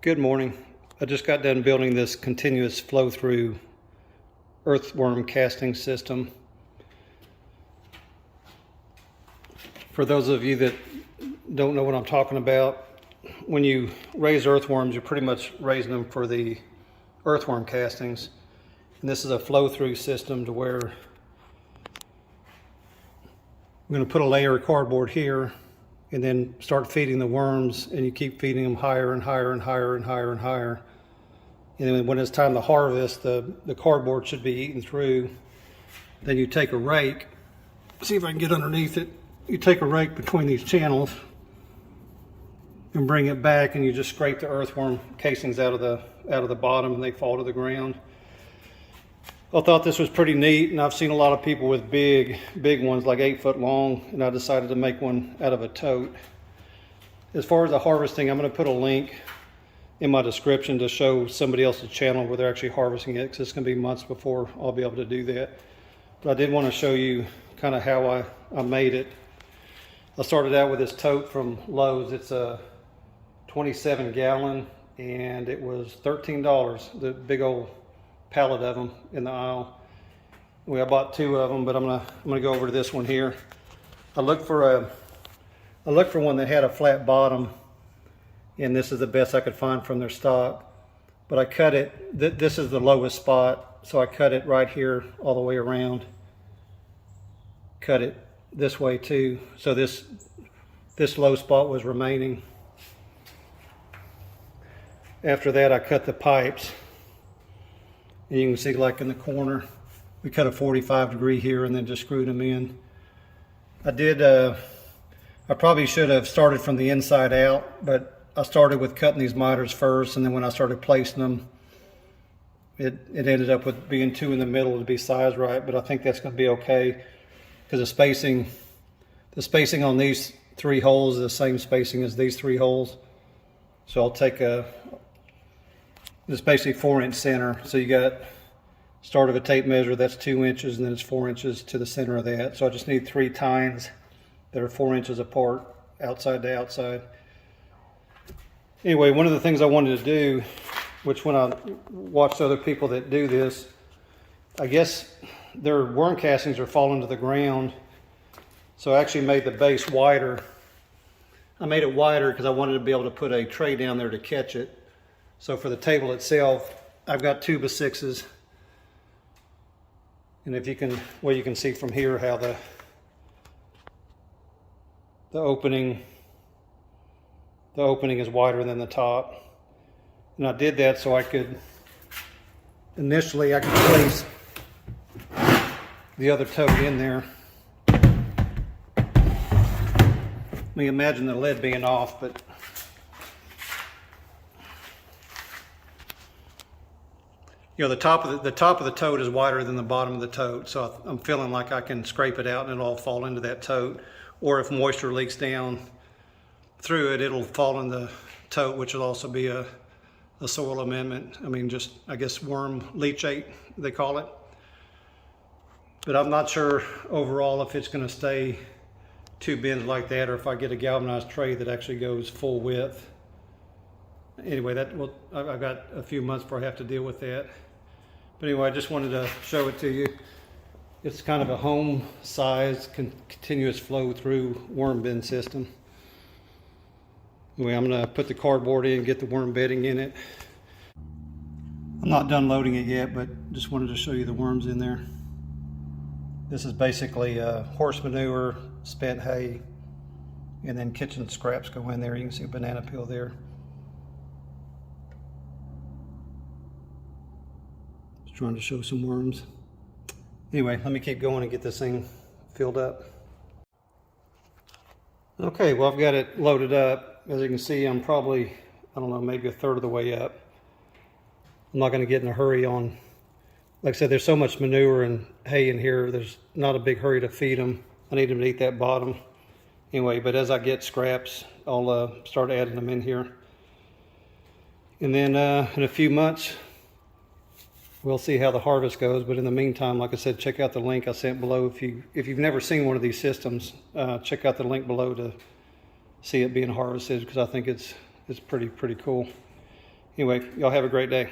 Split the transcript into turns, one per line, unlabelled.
Good morning. I just got done building this continuous flow-through earthworm casting system. For those of you that don't know what I'm talking about, when you raise earthworms, you're pretty much raising them for the earthworm castings. And this is a flow-through system to where I'm going to put a layer of cardboard here and then start feeding the worms, and you keep feeding them higher and higher and higher and higher and higher. And then when it's time to harvest, the cardboard should be eaten through. Then you take a rake, see if I can get underneath it. You take a rake between these channels and bring it back, and you just scrape the earthworm casings out of the bottom, and they fall to the ground. I thought this was pretty neat, and I've seen a lot of people with big ones, like 8 foot long, and I decided to make one out of a tote. As far as the harvesting, I'm going to put a link in my description to show somebody else's channel where they're actually harvesting it, because it's going to be months before I'll be able to do that. But I did want to show you kind of how I made it. I started out with this tote from Lowe's. It's a 27 gallon, and it was $13, the big old pallet of them in the aisle. I bought 2 of them, but I'm gonna go over to this one here. I looked for one that had a flat bottom, and this is the best I could find from their stock. But I cut it. This is the lowest spot, so I cut it right here all the way around. Cut it this way too, so this low spot was remaining. After that, I cut the pipes. And you can see, like in the corner, we cut a 45 degree here and then just screwed them in. I probably should have started from the inside out, but I started with cutting these miters first, and then when I started placing them, it ended up with being 2 in the middle to be sized right. But I think that's going to be okay, because the spacing on these 3 holes is the same spacing as these 3 holes. So I'll take it's basically 4-inch center. So you got start of a tape measure, that's 2 inches, and then it's 4 inches to the center of that. So I just need 3 tines that are 4 inches apart, outside to outside. Anyway, one of the things I wanted to do, which when I watched other people that do this, I guess their worm castings are falling to the ground. So I actually made the base wider. I made it wider because I wanted to be able to put a tray down there to catch it. So for the table itself, I've got 2x6s, and if you can, well, you can see from here how the opening is wider than the top. And I did that so I could place the other tote in there. I mean, imagine the lid being off, but you know, the top of the tote is wider than the bottom of the tote, so I'm feeling like I can scrape it out and it'll all fall into that tote. Or if moisture leaks down through it, it'll fall in the tote, which will also be a soil amendment. I mean, just, I guess, worm leachate, they call it. But I'm not sure overall if it's going to stay 2 bins like that, or if I get a galvanized tray that actually goes full width. Anyway, I've got a few months before I have to deal with that. But anyway, I just wanted to show it to you. It's kind of a home-sized, continuous flow-through worm bin system. Anyway, I'm going to put the cardboard in, get the worm bedding in it. I'm not done loading it yet, but just wanted to show you the worms in there. This is basically horse manure, spent hay, and then kitchen scraps go in there. You can see a banana peel there. Trying to show some worms. Anyway, let me keep going and get this thing filled up. Okay, well, I've got it loaded up. As you can see, I'm probably, I don't know, maybe 1/3 of the way up. I'm not going to get in a hurry on, like I said, there's so much manure and hay in here, there's not a big hurry to feed them. I need them to eat that bottom. Anyway, but as I get scraps, I'll start adding them in here. And then in a few months, we'll see how the harvest goes. But in the meantime, like I said, check out the link I sent below. If you've never seen one of these systems, check out the link below to see it being harvested, because I think it's pretty cool. Anyway, y'all have a great day.